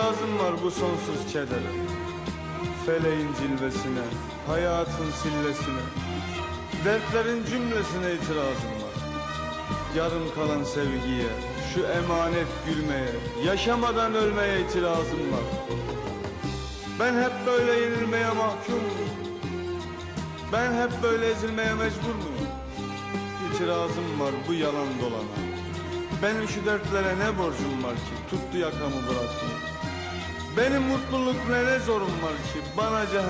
İtirazım var bu sonsuz kedere, feleğin cilvesine, hayatın sillesine, dertlerin cümlesine itirazım var. Yarım kalan sevgiye, şu emanet gülmeye, yaşamadan ölmeye itirazım var. Ben hep böyle yenilmeye mahkum muyum? Ben hep böyle ezilmeye mecbur muyum? İtirazım var bu yalan dolana. Benim şu dertlere ne borcum var ki tuttu yakamı bıraktı. Benim mutluluk ne zorum var ki bana cehennem